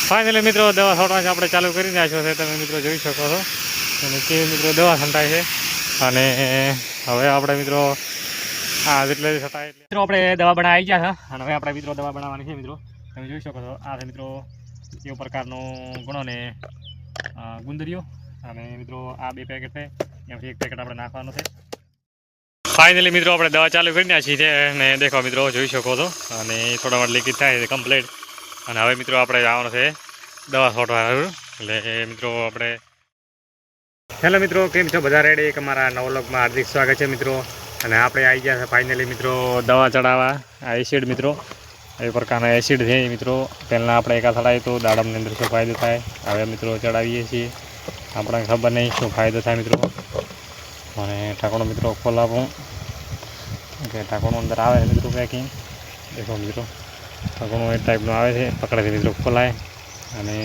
Finally મિત્રો દવા છોડવાની આપણે ચાલુ કરી નાખ્યો છે, તમે મિત્રો જોઈ શકો છો અને કેવી મિત્રો દવા છંટાય છે. અને હવે આપણે મિત્રો જેટલે છટાય મિત્રો આપણે દવા બનાવી ગયા છે અને હવે આપણે મિત્રો દવા બનાવવાની છે. મિત્રો તમે જોઈ શકો છો આ છે મિત્રો કેવો પ્રકારનો ગણો ને ગુંદરીઓ અને મિત્રો આ 2 પેકેટ છે, એમાંથી 1 પેકેટ આપણે નાખવાનું છે. ફાઇનલી મિત્રો આપણે દવા ચાલુ કરી નાખી છે અને દેખો મિત્રો જોઈ શકો છો અને થોડા વાર લીકેજ થાય છે કમ્પ્લીટ. અને હવે મિત્રો આપણે જવાનું છે દવા છોડવા. એટલે મિત્રો આપણે હેલો મિત્રો, કેમ છો બધા? રેડી? એક અમારા નવા વ્લોગમાં હાર્દિક સ્વાગત છે મિત્રો. અને આપણે આવી ગયા છે ફાઇનલી મિત્રો દવા ચડાવવા. આ એસિડ મિત્રો એ પ્રકારના એસિડ છે મિત્રો. પહેલાં આપણે એકા ચડાવીએ તો દાડમની અંદર શું ફાયદો થાય, હવે મિત્રો ચડાવીએ છીએ. આપણને ખબર નહીં શું ફાયદો થાય મિત્રો. અને ઢાંકણો મિત્રો ખોલાવું કે ઢાંકણું અંદર આવે છે મિત્રો પેકિંગ. દેખો મિત્રો ઢાંકણું એ ટાઈપનું આવે છે, પકડે મિત્રો ખોલાય અને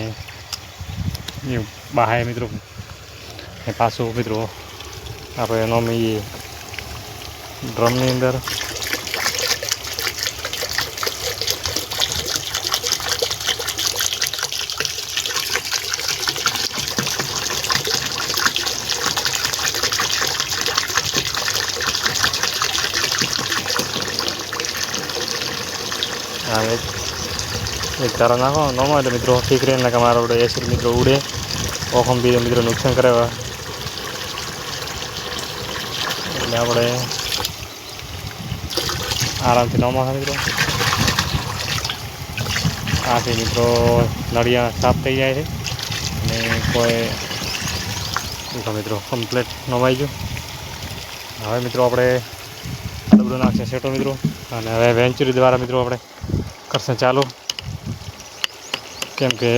એ બહાય મિત્રો. એ પાછું મિત્રો આપણે નોમીએ ડ્રમની અંદર એક તારા નાખો નોમાં એટલે મિત્રો ઠીક રહે. ને કે મારો એસિડ મિત્રો ઉડે ઓખમ બી મિત્રો નુકસાન કરે. એટલે આપણે આરામથી નોમાં મિત્રો આથી મિત્રો નળિયા સાફ થઈ જાય છે અને કોઈ મિત્રો કમ્પ્લીટ નવાઈ ગયું. હવે મિત્રો આપણે બધું નાખશે સેટો મિત્રો. અને હવે વેન્ચુરી દ્વારા મિત્રો આપણે કરશે ચાલુ, કેમ કે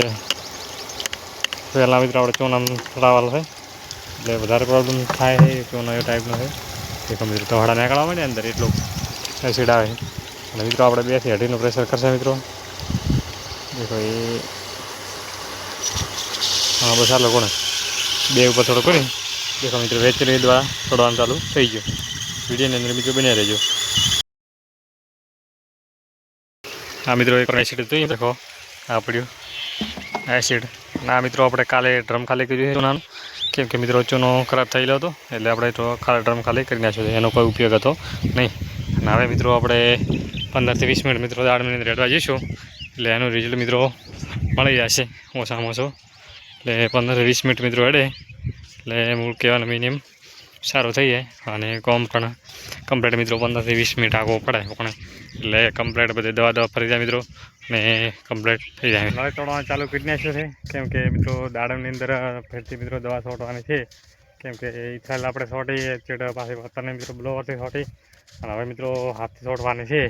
પહેલાં મિત્રો આપણે ચોનામ ચડાવવાના છે એટલે વધારે પ્રોબ્લેમ થાય છે. ચોના એ ટાઈપનો છે કે મિત્રો તોહડા નીકળવા માંડે અંદર એટલું એસિડ આવે છે. અને મિત્રો આપણે 2 થી 2.5નું પ્રેશર કરશે મિત્રો. દેખો એ હા બસ ચાલો કોને 2 ઉપર થોડો કરી દેખો મિત્રો વેચરી દ્વારા થોડવાનું ચાલુ થઈ ગયું. વિડીયોની અંદર મિત્રો બન્યા રહેજો. હા મિત્રો એક એસિડ જોઈએ દેખો આ પડ્યું એસિડ. ના મિત્રો આપણે કાલે ડ્રમ ખાલી કર્યું છે ચૂનાનું, કેમ કે મિત્રો ચૂનો ખરાબ થયેલો હતો એટલે આપણે તો ડ્રમ ખાલી કરી નાખ્યો છે. એનો કોઈ ઉપયોગ હતો નહીં. અને હવે મિત્રો આપણે 15 થી 20 મિનિટ મિત્રો દાડમની અંદર રેડવા જઈશું એટલે એનું રિઝલ્ટ મિત્રો મળી જશે ઓછામાં ઓછું. એટલે 15 થી 20 મિનિટ મિત્રો હેડે એટલે મૂળ કહેવાનો મિનિમમ સારું થઈ જાય. અને કોમ પણ કમ્પ્લીટ મિત્રો 15 થી 20 મિનિટ આગો પડે પણ એટલે કમ્પ્લીટ બધી દવા ફરી જાય મિત્રો ને કમ્પ્લીટ થઈ જાય. હવે તોડવાનું ચાલુ કરી નાખ્યું છે, કેમ કે મિત્રો દાડમની અંદર ફરીથી મિત્રો દવા છોડવાની છે. કેમ કે ઇથાઇલ આપણે છોટી ચેડ પાસે વતનને મિત્રો બ્લોવરથી છોટી અને હવે મિત્રો હાથથી છોડવાની છે.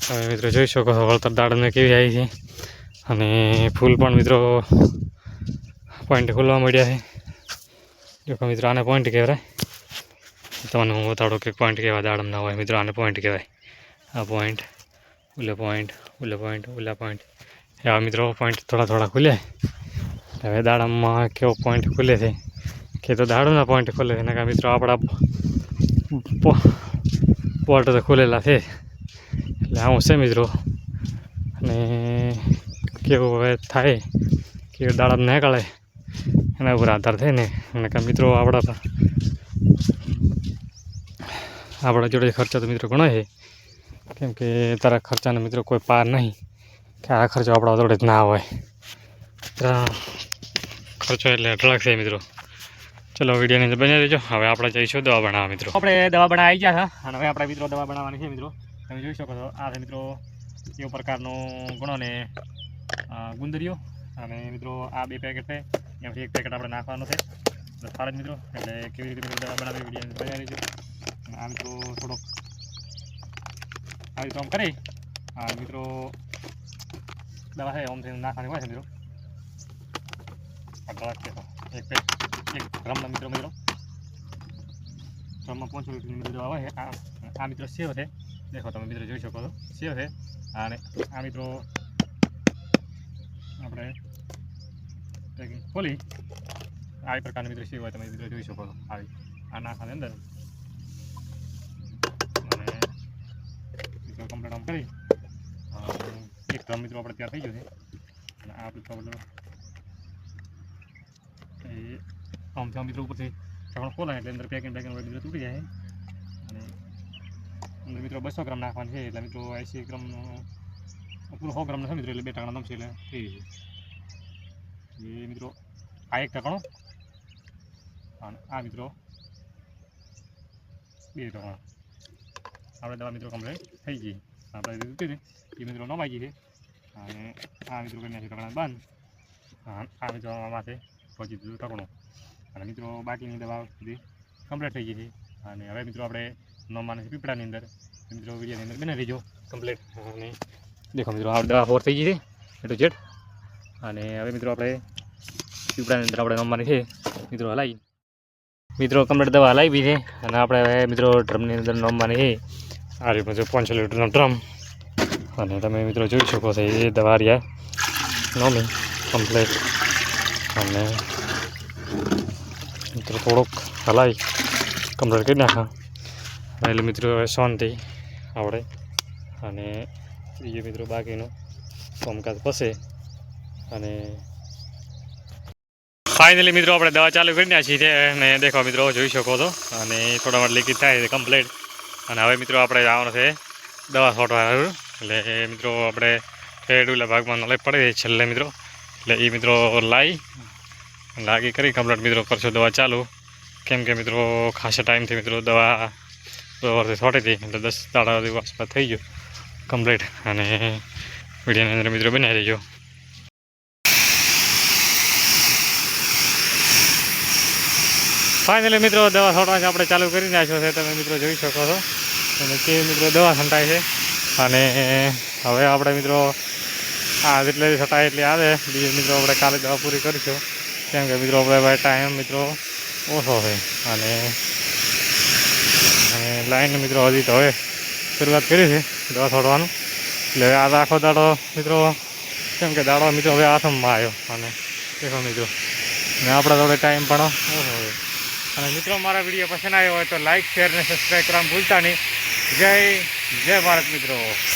હવે મિત્રો જોઈ શકો છો વળતર દાડમને કેવી આવી છે અને ફૂલ પણ મિત્રો પોઈન્ટ ખુલવા મળ્યા છે. જો મિત્રો આને પોઈન્ટ કહેવાય. તમને હું બતાડું કે પોઈન્ટ કહેવાય દાડમ ના હોય મિત્રો, આને પોઈન્ટ કહેવાય. આ પોઈન્ટ ઉલે પોઈન્ટ ઉલે પોઈન્ટ ઉલા પોઈન્ટ એવા મિત્રો પોઈન્ટ થોડા ખુલે. હવે દાડમમાં કેવો પોઈન્ટ ખુલે છે કે તો દાડમના પોઈન્ટ ખુલે છે. એના મિત્રો આપણા પોર્ટ તો ખુલેલા છે એટલે આવું છે મિત્રો. અને કેવું હવે થાય કે દાડમ નીકળે એના ઉપર આધાર થાય ને. અને મિત્રો આપણા જોડે ખર્ચો તો મિત્રો ઘણો છે, કેમ કે તારા ખર્ચાનો મિત્રો કોઈ પાર નહીં કે આ ખર્ચો આપણા જોડે જ ના હોય. ખર્ચો એટલે અઢળક છે મિત્રો. ચલો વિડીયોની અંદર બની રહેજો. હવે આપણે જઈશું દવા બનાવવા મિત્રો. આપણે દવા બનાવી આવી ગયા છે અને હવે આપણે મિત્રો દવા બનાવવાની છે મિત્રો. તમે જોઈ શકો છો આ છે મિત્રો કેવો પ્રકારનો ગણો ને ગુંદરીઓ. અને મિત્રો આ 2 પેકેટ છે, એમાંથી 1 પેકેટ આપણે નાખવાનું છે. સારા જ મિત્રો એટલે કેવી રીતે દવા બનાવી વિડીયોની અંદર બની રહેજો. આ મિત્રો થોડોક આવી કામ કરી આ મિત્રો દવા છે ઓમથી નાખવાની હોય છે મિત્રો. એક ડ્રમમાં મિત્રો ડ્રમમાં 5 લીટરની મિત્રો દવા હોય છે. આ મિત્રો સેવ છે, દેખો તમે મિત્રો જોઈ શકો છો સેવ છે. અને આ મિત્રો આપણે પેકિંગ ખોલી આવી પ્રકારની મિત્રો સેવ હોય તમે મિત્રો જોઈ શકો છો. આવી આ નાખવાની અંદર અને મિત્રો કમ્પ્લીટ આમ કરી એક ડ્રમ મિત્રો આપણે તૈયાર થઈ ગયું છે. આ આપણે એ આમથી મિત્રો ઉપરથી ઢાંકણ ખોલાય એટલે અંદર પેકિંગ મિત્રો તૂટી જાય. અને અંદર મિત્રો 200 ગ્રામ નાખવાનું છે એટલે મિત્રો 80 ગ્રામનો પૂરો 100 ગ્રામનો છે મિત્રો એટલે 2 ઢાંકણા નમશે એટલે થઈ જશે. એ મિત્રો આ એક ઢાંકણું અને આ મિત્રો 2 ઢાંકણા આપણે દવા મિત્રો કમ્પ્લીટ થઈ ગઈ. આપણે દીધું ને એ મિત્રો નમાઈ ગઈ છે. અને આ મિત્રો કરી નાખ્યું ઢાંકણા બંધ. આ મિત્રો માથે પહોંચી દીધું ઢાંકણું. અને મિત્રો બાકીની દવા બધી કમ્પ્લીટ થઈ ગઈ છે. અને હવે મિત્રો આપણે નમવાનું છે પીપળાની અંદર. મિત્રો વિડીયોની અંદર બને રહીજો કમ્પ્લીટ. અને દેખો મિત્રો આ દવા ફોર થઈ ગઈ છે એટલું જેટ. અને હવે મિત્રો આપણે પીપળાની અંદર આપણે નમવાની છે મિત્રો હલાવી. મિત્રો કમ્પ્લીટ દવા હલાવી છે. અને આપણે હવે મિત્રો ડ્રમની અંદર નમવાની છે. આ રીતે જો 500 લીટરનો ડ્રમ. અને તમે મિત્રો જોઈ શકો છો એ દવા રહ્યા નોમી કમ્પ્લીટ. અને મિત્રો થોડુંક હલાવી કમ્પ્લીટ કરી નાખા એટલે મિત્રો હવે શાંતિ આવડે. અને બીજું મિત્રો બાકીનું કામકાજ પછી. અને ફાઇનલી મિત્રો આપણે દવા ચાલુ કરી નાખી છે. અને દેખો મિત્રો જોઈ શકો છો. અને થોડા વાર લીકેજ થાય છે કમ્પ્લીટ. અને હવે મિત્રો આપણે જવાનું છે દવા છોટવા. એટલે મિત્રો આપણે ઠેડુલા ભાગમાં નલાઈ પડે છેલ્લે મિત્રો. એટલે એ મિત્રો લાગી કરી કમ્પ્લીટ મિત્રો કરશો દવા ચાલુ. કેમ કે મિત્રો ખાસા ટાઈમથી મિત્રો દવા વર્ષથી છોટી હતી એટલે 10 દાડા આસપાસ થઈ ગયો કમ્પ્લીટ. અને વિડીયોની અંદર મિત્રો બનાવી રહીજો. ફાઇનલી મિત્રો દવા છોટવા આપણે ચાલુ કરી નાખ્યો છે. તમે મિત્રો જોઈ શકો છો. અને કે મિત્રો દવા છંટાય છે. અને હવે આપણે મિત્રો આ જેટલે છટાય એટલે આવે. બીજું મિત્રો આપણે કાલે દવા પૂરી કરીશું. કેમ કે મિત્રો આપણે ટાઈમ મિત્રો ઓછો છે. અને લાઈન મિત્રો હજી તો હવે શરૂઆત કરી છે દવા છોડવાનું. એટલે હવે આ આખો દાડો મિત્રો કેમ કે દાડો મિત્રો હવે હાથમાં આવ્યો. અને દેખો મિત્રો ને આપણા જોડે ટાઈમ પણ ઓછો હોય. અને મિત્રો મારા વિડીયો પસંદ આવ્યો હોય તો લાઇક શેર અને સબસ્ક્રાઈબ કરવાનું ભૂલતા નહીં. જય ભારત મિત્રો.